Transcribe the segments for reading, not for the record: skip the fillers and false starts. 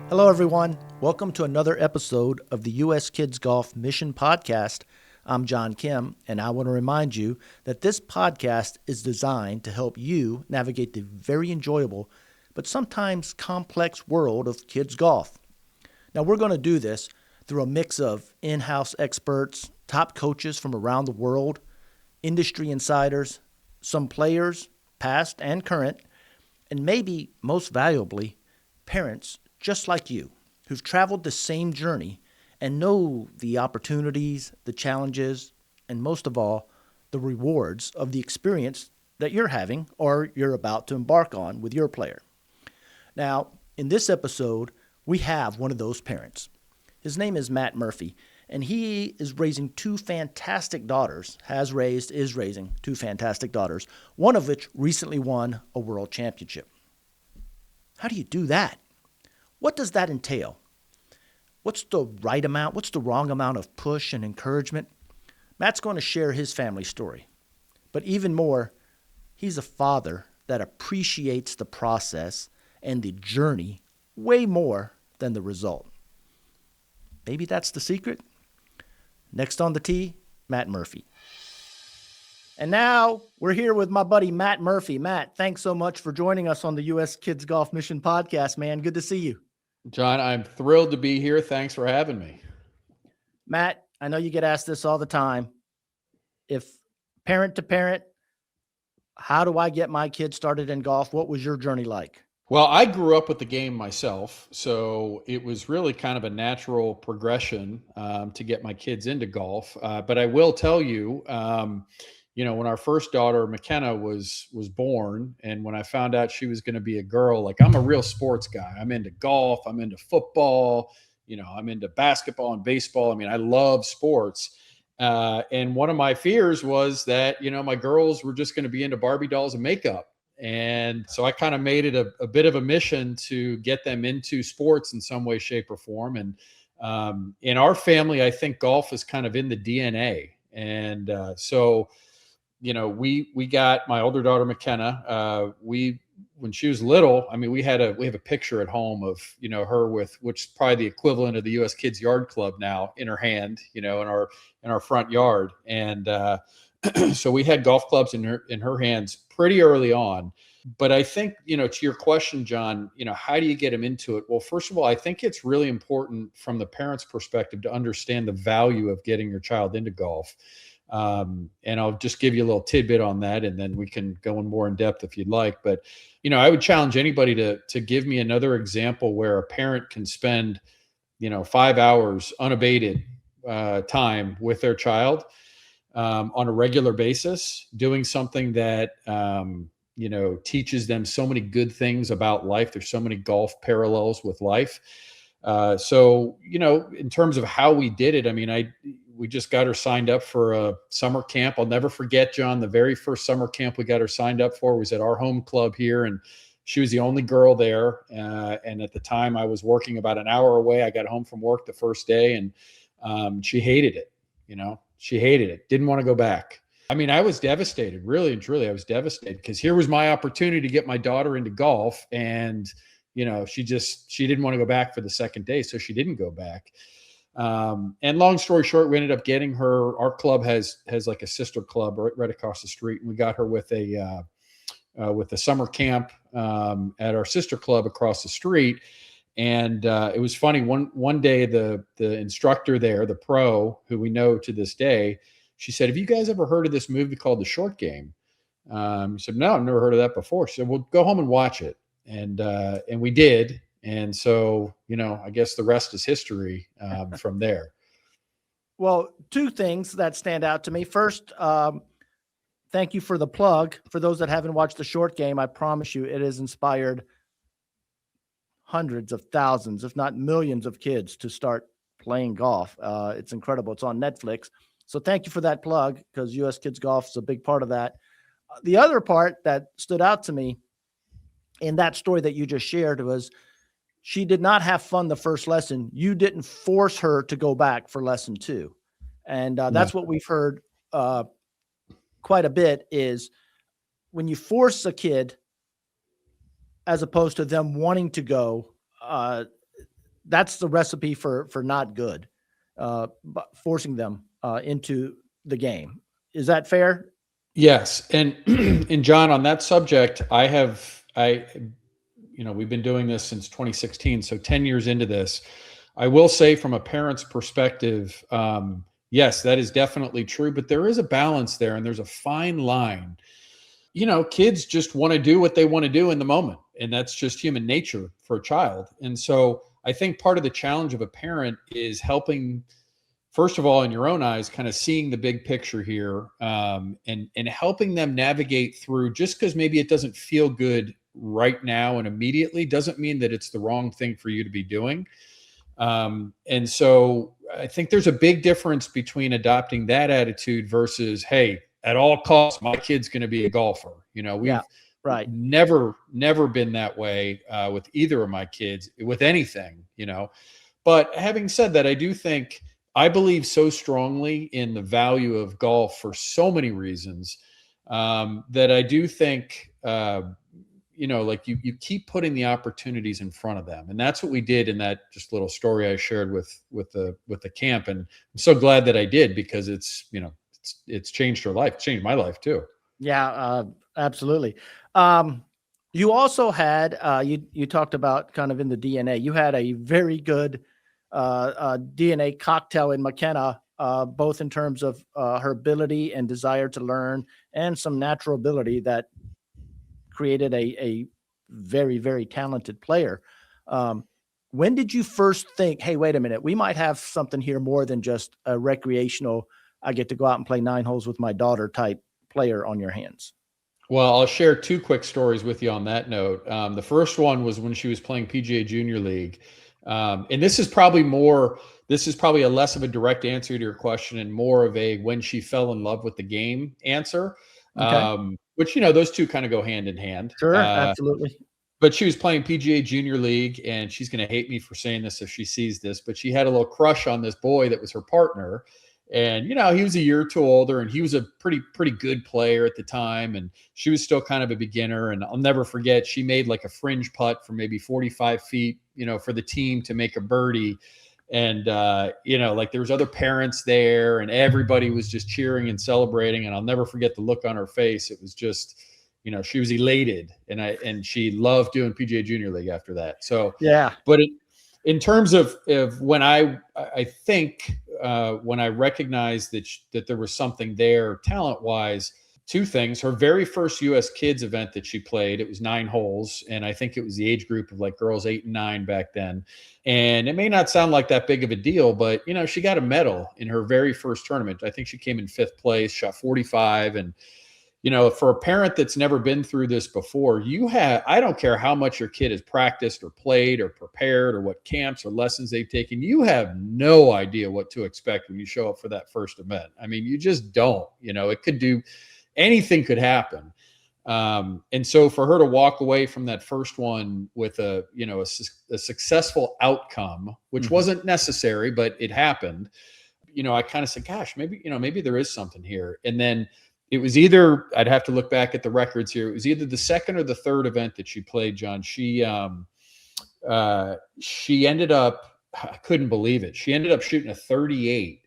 Hello, everyone. Welcome to another episode of the U.S. Kids Golf Mission Podcast. I'm John Kim, and I want to remind you that this podcast is designed to help you navigate the very enjoyable but sometimes complex world of kids golf. Now, we're going to do this through a mix of in-house experts, top coaches from around the world, industry insiders, some players, past and current, and maybe most valuably, parents just like you who've traveled the same journey and know the opportunities, the challenges, and most of all, the rewards of the experience that you're having or you're about to embark on with your player. Now, in this episode, we have one of those parents. His name is Matt Murphy, and he is raising two fantastic daughters, is raising two fantastic daughters, one of which recently won a world championship. How do you do that? What does that entail? What's the right amount? What's the wrong amount of push and encouragement? Matt's going to share his family story. But even more, he's a father that appreciates the process and the journey way more than the result. Maybe that's the secret? Next on the tee, Matt Murphy. And now we're here with my buddy Matt Murphy. Matt, thanks so much for joining us on the U.S. Kids Golf Mission Podcast, man. Good to see you. John, I'm thrilled to be here. Thanks for having me. Matt, I know you get asked this all the time. If parent to parent, how do I get my kids started in golf? What was your journey like? Well, I grew up with the game myself, so it was really kind of a natural progression to get my kids into golf. But I will tell you, when our first daughter McKenna was born, and when I found out she was going to be a girl, like I'm a real sports guy. I'm into golf. I'm into football. I'm into basketball and baseball. I mean, I love sports. And one of my fears was that my girls were just going to be into Barbie dolls and makeup. And so I kind of made it a bit of a mission to get them into sports in some way, shape, or form. And in our family, I think golf is kind of in the DNA. And so we got my older daughter McKenna. When she was little, I mean, we have a picture at home of her with, which is probably the equivalent of the U.S. Kids Yard Club now, in her hand, in our front yard. And so we had golf clubs in her hands pretty early on. But I think, to your question, John, how do you get them into it? Well, first of all, I think it's really important from the parent's perspective to understand the value of getting your child into golf. And I'll just give you a little tidbit on that, and then we can go in more in depth if you'd like. But, I would challenge anybody to give me another example where a parent can spend, 5 hours unabated time with their child on a regular basis, doing something that, teaches them so many good things about life. There's so many golf parallels with life. So, in terms of how we did it, I mean, we just got her signed up for a summer camp. I'll never forget, John, the very first summer camp we got her signed up for was at our home club here. And she was the only girl there. And at the time I was working about an hour away. I got home from work the first day, and she hated it. She hated it. Didn't want to go back. I mean, I was devastated, really and truly. I was devastated because here was my opportunity to get my daughter into golf. And, she didn't want to go back for the second day. So she didn't go back. And long story short, we ended up getting her. Our club has like a sister club right across the street. And we got her with a summer camp at our sister club across the street. And it was funny. One day, the instructor there, the pro, who we know to this day, she said, "Have you guys ever heard of this movie called The Short Game?" He said, "No, I've never heard of that before." She said, "Well, go home and watch it." And we did. And so, I guess the rest is history from there. Well, two things that stand out to me. First, thank you for the plug. For those that haven't watched The Short Game, I promise you it has inspired hundreds of thousands, if not millions of kids to start playing golf. It's incredible. It's on Netflix. So thank you for that plug, because U.S. Kids Golf is a big part of that. The other part that stood out to me in that story that you just shared was she did not have fun the first lesson. You didn't force her to go back for lesson 2. And that's what we've heard quite a bit, is when you force a kid as opposed to them wanting to go, that's the recipe for not good, but forcing them into the game. Is that fair? Yes, and and John, on that subject, we've been doing this since 2016, so 10 years into this. I will say, from a parent's perspective, yes, that is definitely true, but there is a balance there, and there's a fine line. Kids just want to do what they want to do in the moment, and that's just human nature for a child. And so I think part of the challenge of a parent is helping, first of all, in your own eyes, kind of seeing the big picture here, and helping them navigate through. Just because maybe it doesn't feel good right now and immediately doesn't mean that it's the wrong thing for you to be doing. And so I think there's a big difference between adopting that attitude versus, hey, at all costs, my kid's going to be a golfer. We've Right. never been that way with either of my kids with anything. But having said that, I believe so strongly in the value of golf for so many reasons, that I do think, like you keep putting the opportunities in front of them. And that's what we did in that just little story I shared with the camp. And I'm so glad that I did, because it's changed her life, changed my life too. Yeah, absolutely. You also had, you talked about kind of in the DNA, you had a very good DNA cocktail in McKenna, both in terms of her ability and desire to learn, and some natural ability that created a very, very talented player. When did you first think, hey, wait a minute, we might have something here more than just a recreational, I get to go out and play 9 holes with my daughter type player on your hands? Well, I'll share 2 quick stories with you on that note. The first one was when she was playing PGA Junior League. And this is probably a less of a direct answer to your question and more of a when she fell in love with the game answer. Okay. Which, those two kind of go hand in hand. Sure, absolutely. But she was playing PGA Junior League, and she's going to hate me for saying this if she sees this, but she had a little crush on this boy that was her partner. And, he was a year or two older, and he was a pretty good player at the time. And she was still kind of a beginner. And I'll never forget, she made like a fringe putt from maybe 45 feet, for the team to make a birdie. And, like there was other parents there, and everybody was just cheering and celebrating. And I'll never forget the look on her face. It was just, she was elated, and she loved doing PGA Junior League after that. So, yeah. But in terms of when I think when I recognized that there was something there talent wise, 2 things. Her very first U.S. Kids event that she played, it was 9 holes, and I think it was the age group of like girls 8 and 9 back then. And it may not sound like that big of a deal, but she got a medal in her very first tournament. I think she came in 5th place, shot 45, and for a parent that's never been through this before, I don't care how much your kid has practiced or played or prepared or what camps or lessons they've taken, you have no idea what to expect when you show up for that first event. I mean, you just don't. Anything could happen. And so for her to walk away from that first one with a successful outcome, which wasn't necessary, but it happened, I kind of said, gosh, maybe there is something here. And then it was either, I'd have to look back at the records here, it was either the second or the third event that she played, John. She ended up, I couldn't believe it, she ended up shooting a 38.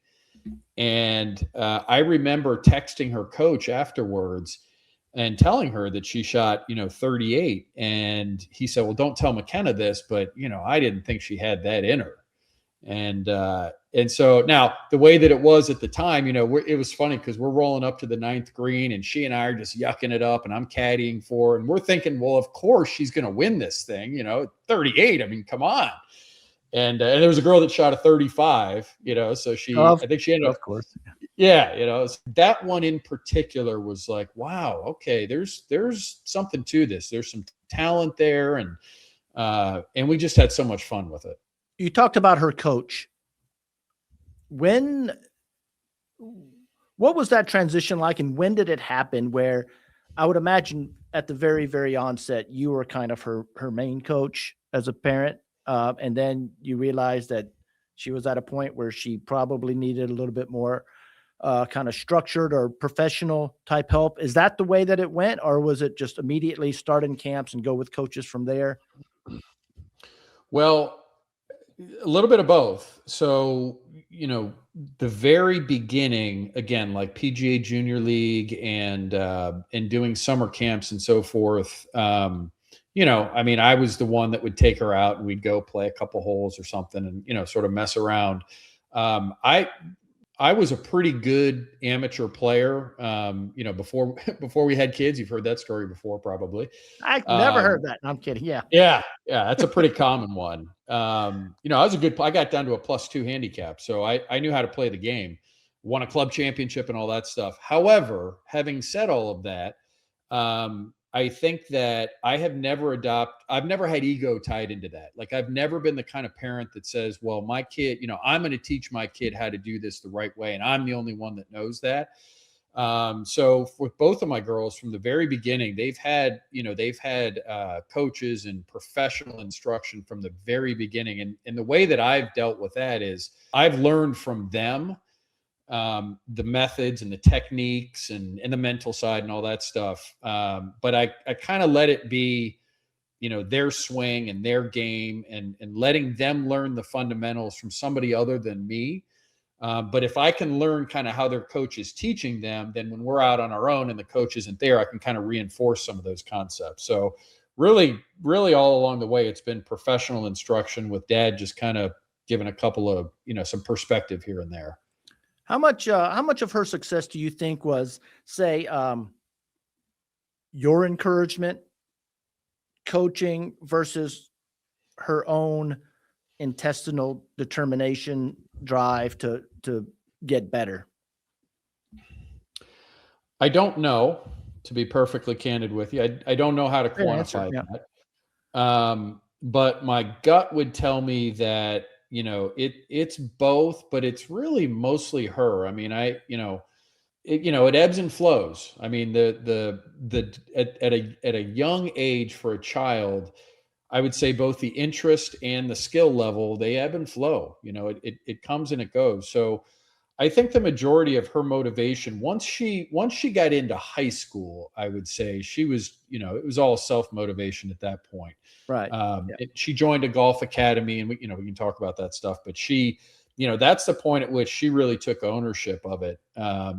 And I remember texting her coach afterwards and telling her that she shot 38. And he said, well, don't tell McKenna this, but I didn't think she had that in her. And so now the way that it was at the time, it was funny because we're rolling up to the 9th green, and she and I are just yucking it up, and I'm caddying for her, and we're thinking, well, of course she's going to win this thing, 38. I mean, come on. And there was a girl that shot a 35, so I think she ended up, of course. Yeah. That one in particular was like, wow, okay, there's something to this. There's some talent there. And we just had so much fun with it. You talked about her coach. What was that transition like, and when did it happen? Where I would imagine at the very, very onset, you were kind of her main coach as a parent. And then you realized that she was at a point where she probably needed a little bit more kind of structured or professional type help. Is that the way that it went, or was it just immediately start in camps and go with coaches from there? Well, A little bit of both. So, the very beginning, again, like PGA Junior League and doing summer camps and so forth. I mean, I was the one that would take her out and we'd go play a couple holes or something and sort of mess around. I was a pretty good amateur player. Before before we had kids. You've heard that story before, probably. I've never heard that. No, I'm kidding. Yeah. Yeah, that's a pretty common one. I got down to a +2 handicap, so I knew how to play the game, won a club championship and all that stuff. However, having said all of that, I think that I've never had ego tied into that. Like, I've never been the kind of parent that says, well, my kid, I'm going to teach my kid how to do this the right way, and I'm the only one that knows that. So with both of my girls from the very beginning, they've had coaches and professional instruction from the very beginning. And the way that I've dealt with that is I've learned from them, the methods and the techniques and the mental side and all that stuff. But I kind of let it be, their swing and their game and letting them learn the fundamentals from somebody other than me. But if I can learn kind of how their coach is teaching them, then when we're out on our own and the coach isn't there, I can kind of reinforce some of those concepts. So really, really all along the way, it's been professional instruction with dad just kind of giving a couple of, some perspective here and there. How much of her success do you think was, say, your encouragement, coaching versus her own intestinal determination, drive to get better? I don't know, to be perfectly candid with you. I don't know how to quantify that. But my gut would tell me that, it's both, but it's really mostly her. I mean, it ebbs and flows. I mean, at a young age for a child, I would say both the interest and the skill level, they ebb and flow. It comes and it goes. So I think the majority of her motivation, once she got into high school, I would say she was, it was all self-motivation at that point. Right. She joined a golf academy, and we can talk about that stuff, but she, that's the point at which she really took ownership of it. We're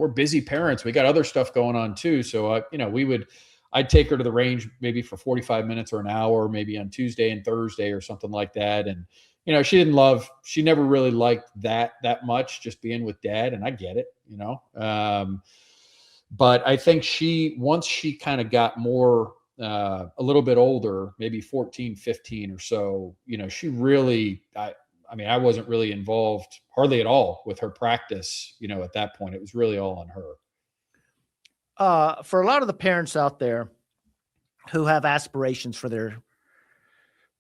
busy parents. We got other stuff going on too. So I'd take her to the range maybe for 45 minutes or an hour, maybe on Tuesday and Thursday or something like that. And, she never really liked that much, just being with dad. And I get it, but I think once she kind of got more, a little bit older, maybe 14, 15 or so, she really, I wasn't really involved hardly at all with her practice, at that point. It was really all on her. For a lot of the parents out there who have aspirations for their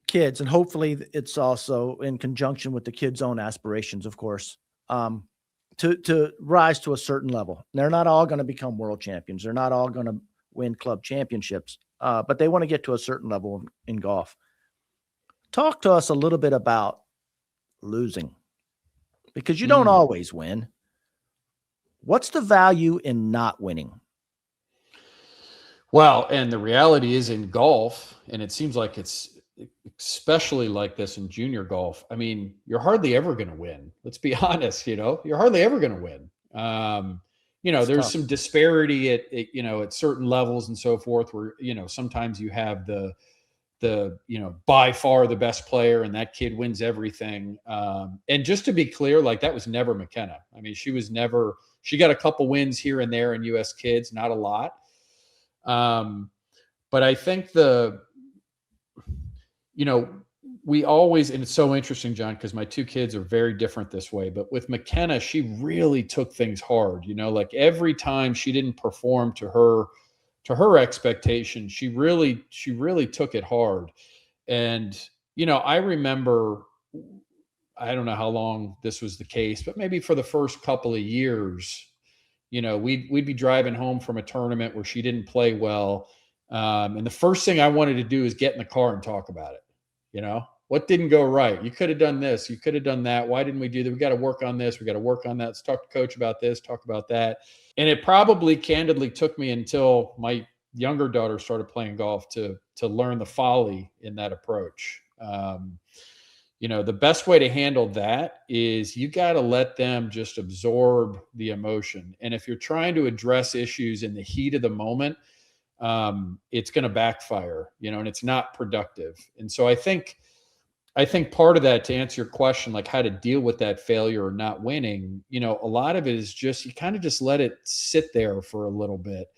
kids, and hopefully it's also in conjunction with the kids' own aspirations, of course, to rise to a certain level. They're not all going to become world champions. They're not all going to win club championships, but they want to get to a certain level in golf. Talk to us a little bit about losing, because you don't always win. What's the value in not winning? Well, and the reality is in golf, and it seems like it's especially like this in junior golf. I mean, you're hardly ever going to win. Let's be honest, you're hardly ever going to win. There's tough. Some disparity at certain levels and so forth where, sometimes you have the by far the best player and that kid wins everything. And just to be clear, like, that was never McKenna. I mean, she got a couple wins here and there in US Kids, not a lot. But I think we always, and it's so interesting, John, because my two kids are very different this way, but with McKenna, she really took things hard, like every time she didn't perform to her expectation, she really took it hard. And, I remember, I don't know how long this was the case, but maybe for the first couple of years, we'd be driving home from a tournament where she didn't play well. And the first thing I wanted to do is get in the car and talk about it. What didn't go right? You could have done this. You could have done that. Why didn't we do that? We got to work on this. We got to work on that. Let's talk to coach about this, talk about that. And it probably candidly took me until my younger daughter started playing golf to learn the folly in that approach. The best way to handle that is you got to let them just absorb the emotion. And if you're trying to address issues in the heat of the moment, it's going to backfire, and it's not productive. And so I think part of that, to answer your question, like how to deal with that failure or not winning, a lot of it is just, you kind of just let it sit there for a little bit,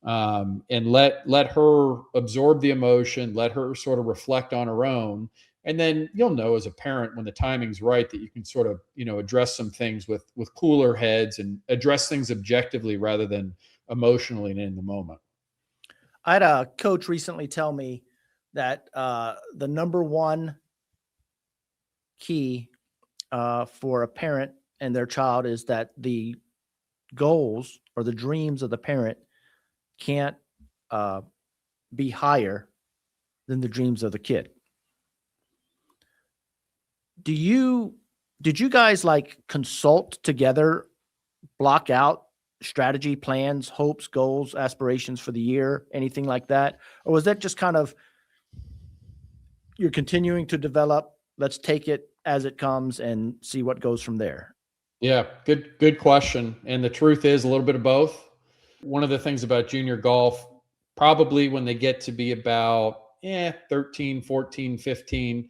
and let her absorb the emotion, let her sort of reflect on her own. And then you'll know as a parent when the timing's right that you can sort of, address some things with cooler heads and address things objectively rather than emotionally and in the moment. I had a coach recently tell me that the number one key for a parent and their child is that the goals or the dreams of the parent can't uh, be higher than the dreams of the kid. Did you guys like consult together, block out strategy, plans, hopes, goals, aspirations for the year, anything like that? Or was that just kind of you're continuing to develop, let's take it as it comes and see what goes from there? Yeah, good question. And the truth is a little bit of both. One of the things about junior golf, probably when they get to be about 13, 14, 15,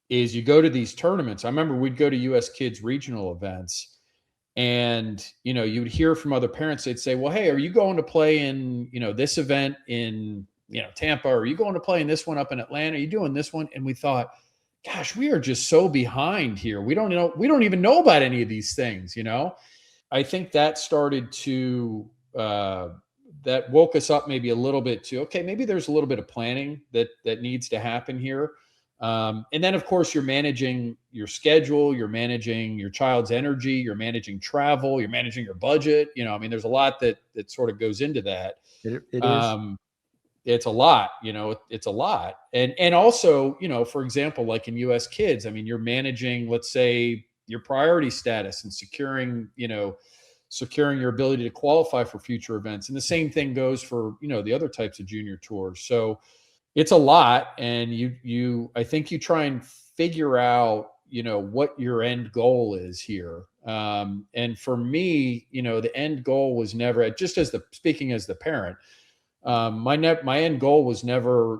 is you go to these tournaments. I remember we'd go to US Kids regional events, and you would hear from other parents. They'd say, well, hey, are you going to play in this event in Tampa? Or are you going to play in this one up in Atlanta? Are you doing this one? And we thought, gosh, we are just so behind here. We don't even know about any of these things. I think that started to that woke us up maybe a little bit to, okay, maybe there's a little bit of planning that needs to happen here. And then of course you're managing your schedule, you're managing your child's energy, you're managing travel, you're managing your budget. There's a lot that sort of goes into that. It is. It's a lot, it's a lot. And also, for example, like in US Kids, you're managing, let's say, your priority status and securing your ability to qualify for future events. And the same thing goes for, the other types of junior tours. So it's a lot. And I think you try and figure out, what your end goal is here. And for me, the end goal was never, just speaking as the parent, my end goal was never,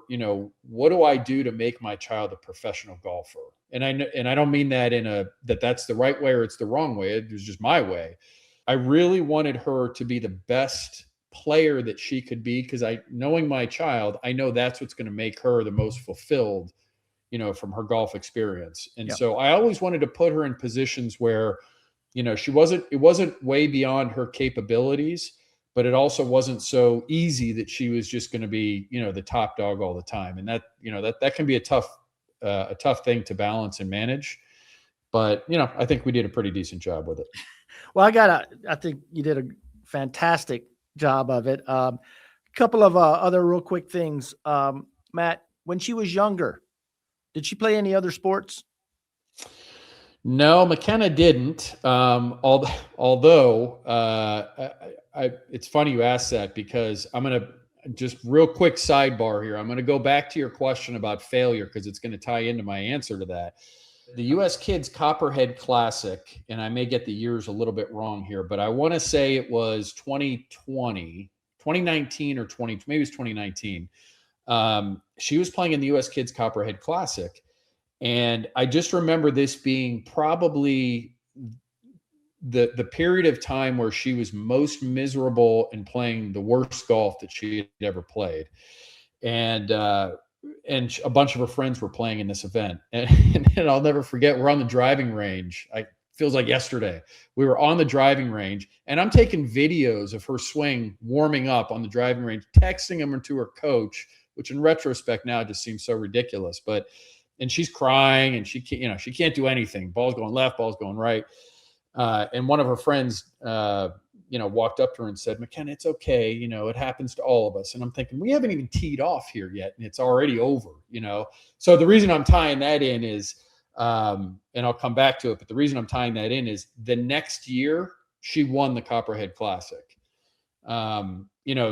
what do I do to make my child a professional golfer? And I don't mean that that's the right way or it's the wrong way. It was just my way. I really wanted her to be the best player that she could be, because knowing my child, I know that's what's going to make her the most fulfilled, from her golf experience. And Yep. so I always wanted to put her in positions where, it wasn't way beyond her capabilities, but it also wasn't so easy that she was just going to be, the top dog all the time. And that can be a tough thing to balance and manage. But, I think we did a pretty decent job with it. Well, I think you did a fantastic job of it. Couple of other real quick things. Matt, when she was younger, did she play any other sports? No, McKenna didn't. Although it's funny you asked that, because I'm going to just real quick sidebar here. I'm going to go back to your question about failure, because it's going to tie into my answer to that. The US Kids Copperhead Classic, and I may get the years a little bit wrong here, but I want to say it was 2019 or maybe it was 2019. She was playing in the US Kids Copperhead Classic. And I just remember this being probably the period of time where she was most miserable and playing the worst golf that she had ever played. And a bunch of her friends were playing in this event. And I'll never forget, we're on the driving range. Feels like yesterday. We were on the driving range, and I'm taking videos of her swing warming up on the driving range, texting them to her coach, which in retrospect now just seems so ridiculous. And she's crying, and she can't do anything. Ball's going left, ball's going right. And one of her friends, walked up to her and said, McKenna, it's okay. It happens to all of us. And I'm thinking, we haven't even teed off here yet, and it's already over, So the reason I'm tying that in is, and I'll come back to it, but the reason I'm tying that in is the next year she won the Copperhead Classic.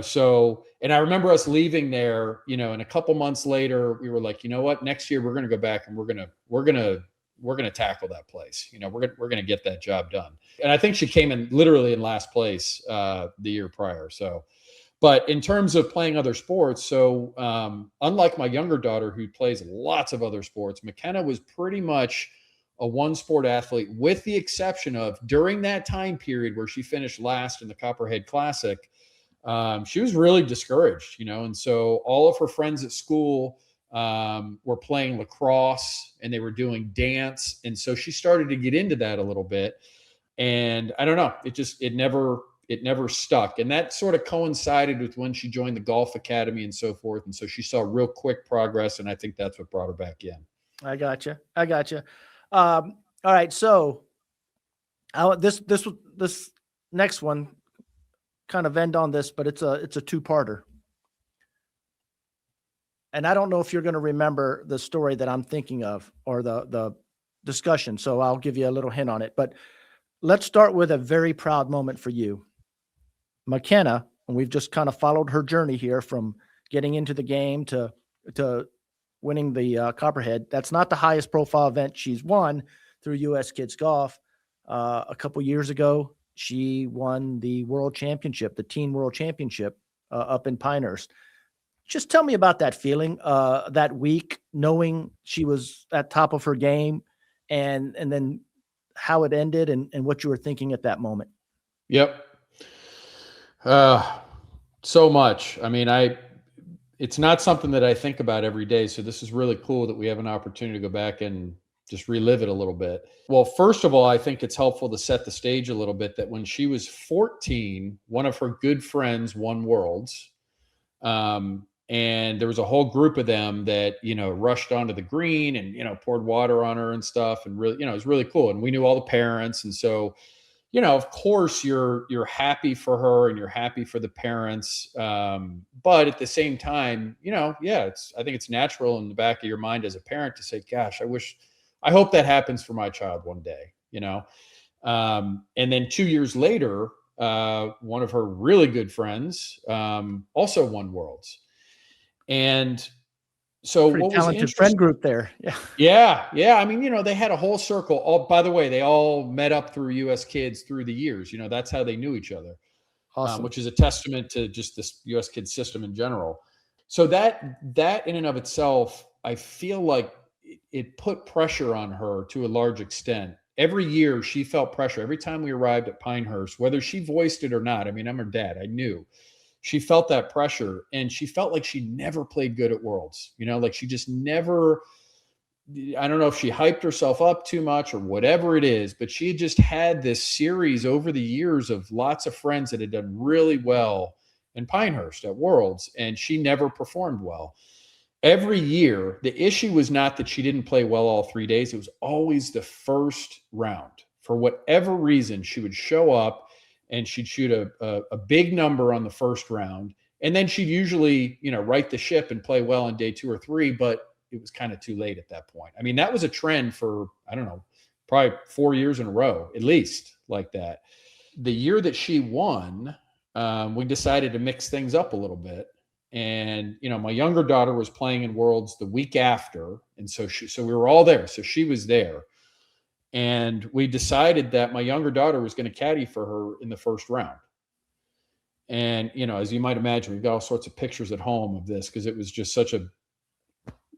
So, and I remember us leaving there, and a couple months later, we were like, you know what, next year we're going to go back and we're going to tackle that place. We're going to get that job done. And I think she came in literally in last place the year prior. So, but in terms of playing other sports, so unlike my younger daughter who plays lots of other sports, McKenna was pretty much a one sport athlete, with the exception of during that time period where she finished last in the Copperhead Classic. She was really discouraged, and so all of her friends at school were playing lacrosse and they were doing dance. And so she started to get into that a little bit. And I don't know, it never stuck. And that sort of coincided with when she joined the golf academy and so forth. And so she saw real quick progress. And I think that's what brought her back in. I gotcha. All right. So this next one kind of end on this, but it's a two-parter. And I don't know if you're going to remember the story that I'm thinking of or the discussion. So I'll give you a little hint on it, but let's start with a very proud moment for you. McKenna, and we've just kind of followed her journey here from getting into the game to winning the Copperhead. That's not the highest profile event she's won through US Kids Golf. A couple years ago, she won the world championship, the teen world championship up in Pinehurst. Just tell me about that feeling that week, knowing she was at top of her game, and then how it ended and what you were thinking at that moment. Yep. So much. I mean, it's not something that I think about every day. So this is really cool that we have an opportunity to go back and just relive it a little bit. Well, first of all, I think it's helpful to set the stage a little bit that when she was 14, one of her good friends won Worlds. And there was a whole group of them that, rushed onto the green and, poured water on her and stuff. And really, it was really cool. And we knew all the parents. And so, of course you're happy for her and you're happy for the parents. But at the same time, I think it's natural in the back of your mind as a parent to say, gosh, I hope that happens for my child one day, and then 2 years later, one of her really good friends also won Worlds. And so pretty what was talented friend group there. Yeah. I mean, they had a whole circle. By the way, they all met up through US Kids through the years. That's how they knew each other. Awesome. Which is a testament to just this US Kids system in general. So that in and of itself, I feel like it put pressure on her to a large extent. Every year she felt pressure. Every time we arrived at Pinehurst, whether she voiced it or not. I mean, I'm her dad. I knew. She felt that pressure, and she felt like she never played good at Worlds, like she just never, I don't know if she hyped herself up too much or whatever it is, but she just had this series over the years of lots of friends that had done really well in Pinehurst at Worlds, and she never performed well. Every year, the issue was not that she didn't play well all 3 days. It was always the first round. For whatever reason, she would show up and she'd shoot a big number on the first round. And then she'd usually, right the ship and play well on day 2 or 3, but it was kind of too late at that point. I mean, that was a trend for, I don't know, probably 4 years in a row, at least like that. The year that she won, we decided to mix things up a little bit. And, my younger daughter was playing in Worlds the week after. And so we were all there. So she was there. And we decided that my younger daughter was going to caddy for her in the first round. And, as you might imagine, we've got all sorts of pictures at home of this because it was just such a,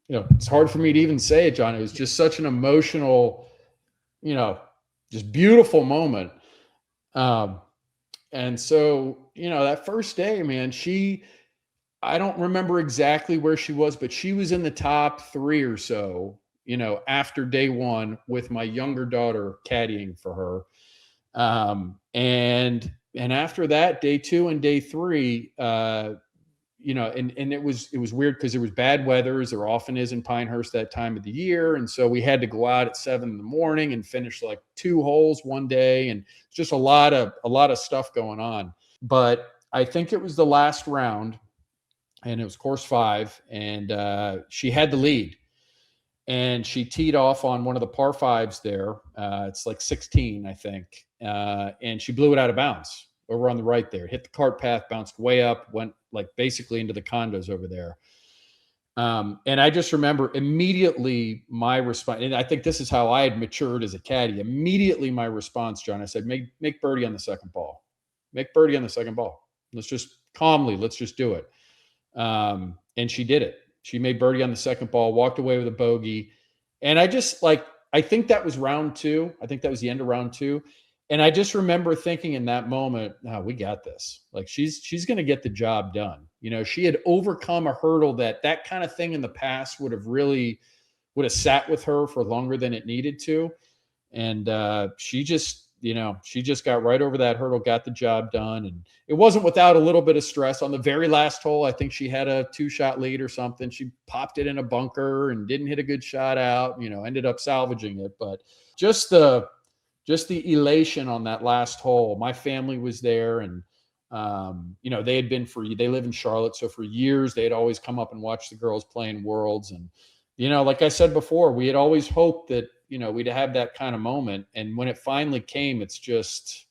it's hard for me to even say it, John. It was just such an emotional, just beautiful moment. And so, that first day, man, I don't remember exactly where she was, but she was in the top 3 or so, after day 1 with my younger daughter caddying for her. And after that, day 2 and day 3, and it was weird because there was bad weather, as there often is in Pinehurst that time of the year. And so we had to go out at 7 a.m. and finish like 2 holes one day. And just a lot of stuff going on. But I think it was the last round, and it was course 5, and she had the lead. And she teed off on one of the par 5s there. It's like 16, I think. And she blew it out of bounds. over on the right there. Hit the cart path, bounced way up, went like basically into the condos over there. And I just remember immediately my response, and I think this is how I had matured as a caddy. Immediately my response, John, I said, make birdie on the second ball. Make birdie on the second ball. Let's just let's just do it. And she did it. She made birdie on the second ball, walked away with a bogey. And I just I think that was round two. I think that was the end of round two. And I just remember thinking in that moment, no, we got this. Like she's going to get the job done. She had overcome a hurdle that kind of thing in the past would have sat with her for longer than it needed to. And she just got right over that hurdle, got the job done. And it wasn't without a little bit of stress. On the very last hole, I think she had a 2-shot lead or something. She popped it in a bunker and didn't hit a good shot out, ended up salvaging it. But just the elation on that last hole. My family was there, and they had been they live in Charlotte, so for years they had always come up and watched the girls playing Worlds. And like I said before, we had always hoped that we'd have that kind of moment. And when it finally came, it's just,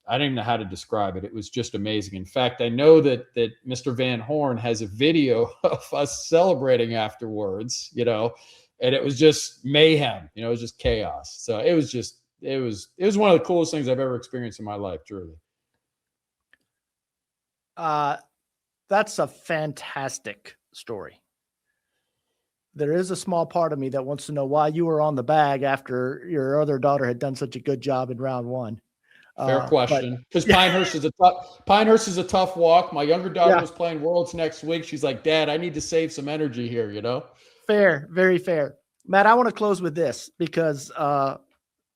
I don't even know how to describe it. It was just amazing. In fact, I know that Mr. Van Horn has a video of us celebrating afterwards, and it was just mayhem. It was just chaos. So it was one of the coolest things I've ever experienced in my life, truly. That's a fantastic story. There is a small part of me that wants to know why you were on the bag after your other daughter had done such a good job in round one. Fair question. Because Pinehurst is a tough walk. My younger daughter was playing Worlds next week. She's like, Dad, I need to save some energy here, Fair, very fair. Matt, I want to close with this because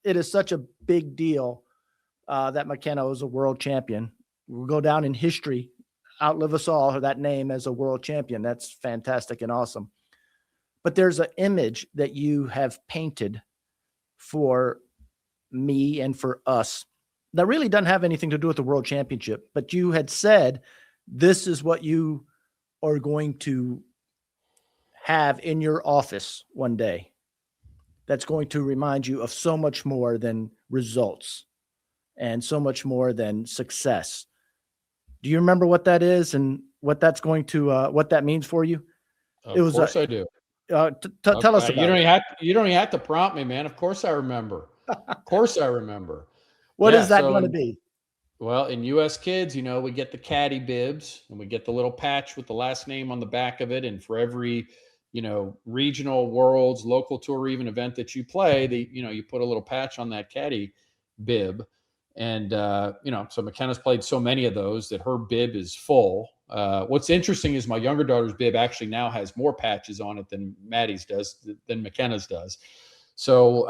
it is such a big deal that McKenna was a world champion. We'll go down in history, outlive us all, that name as a world champion. That's fantastic and awesome. But there's an image that you have painted for me and for us that really doesn't have anything to do with the world championship. But you had said, this is what you are going to have in your office one day. That's going to remind you of so much more than results and so much more than success. Do you remember what that is and what that's going to, what that means for you? Of course I do. Tell us about it. You don't even have to prompt me, man. Of course I remember. Of course I remember. What is that going to be? Well, in US Kids, we get the caddy bibs and we get the little patch with the last name on the back of it. And for every, regional, Worlds, local tour, even event that you play, you put a little patch on that caddy bib. And, so McKenna's played so many of those that her bib is full. What's interesting is my younger daughter's bib actually now has more patches on it than Maddie's does, than McKenna's does. So,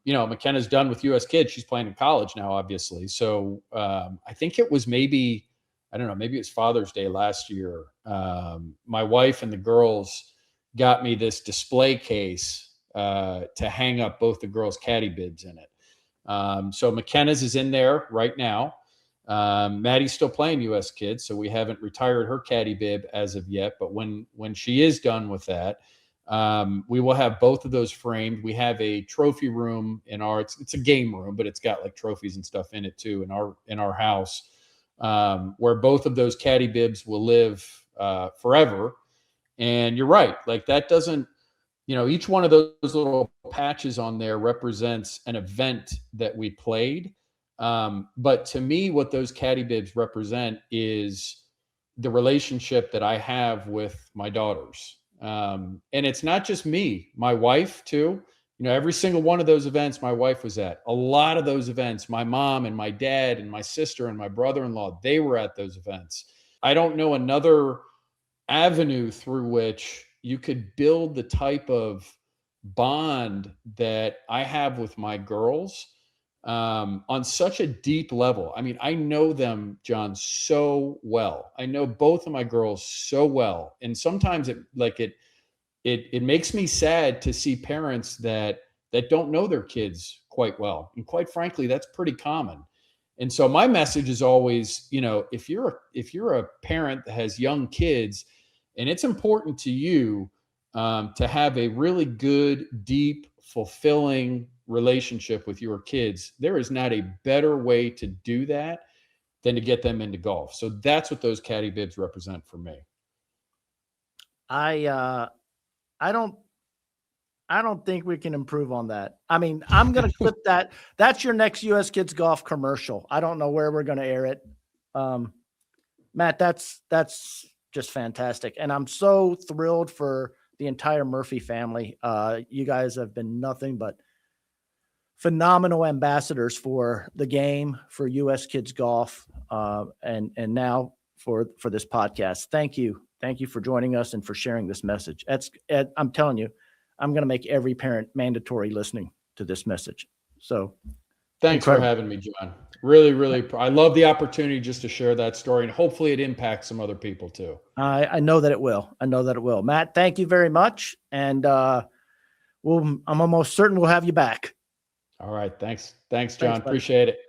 McKenna's done with US Kids. She's playing in college now, obviously. So I think it was maybe it was Father's Day last year. My wife and the girls got me this display case to hang up both the girls' caddy bibs in it. So McKenna's is in there right now. Maddie's still playing US Kids, so we haven't retired her caddy bib as of yet. But when she is done with that, we will have both of those framed. We have a trophy room in it's a game room, but it's got like trophies and stuff in it too in our house, where both of those caddy bibs will live forever. And you're right, like that doesn't, each one of those little patches on there represents an event that we played. But to me, what those caddy bibs represent is the relationship that I have with my daughters. And it's not just me, my wife too. Every single one of those events my wife was at. A lot of those events, my mom and my dad and my sister and my brother-in-law, they were at those events. I don't know another avenue through which you could build the type of bond that I have with my girls on such a deep level. I mean, I know them, John, so well. I know both of my girls so well. And sometimes it makes me sad to see parents that don't know their kids quite well. And quite frankly, that's pretty common. And so my message is always, if you're a parent that has young kids and it's important to you to have a really good, deep, fulfilling relationship with your kids, there is not a better way to do that than to get them into golf. So that's what those caddy bibs represent for me. I don't think we can improve on that. I mean, I'm going to clip that. That's your next US Kids Golf commercial. I don't know where we're going to air it. Matt, that's just fantastic. And I'm so thrilled for the entire Murphy family. You guys have been nothing but phenomenal ambassadors for the game, for US Kids Golf, and now for this podcast. Thank you. Thank you for joining us and for sharing this message. I'm telling you, I'm going to make every parent mandatory listening to this message. So thanks for having me, John. Really, really, I love the opportunity just to share that story, and hopefully it impacts some other people too. I know that it will. I know that it will. Matt, thank you very much. And I'm almost certain we'll have you back. All right. Thanks, John. Appreciate it.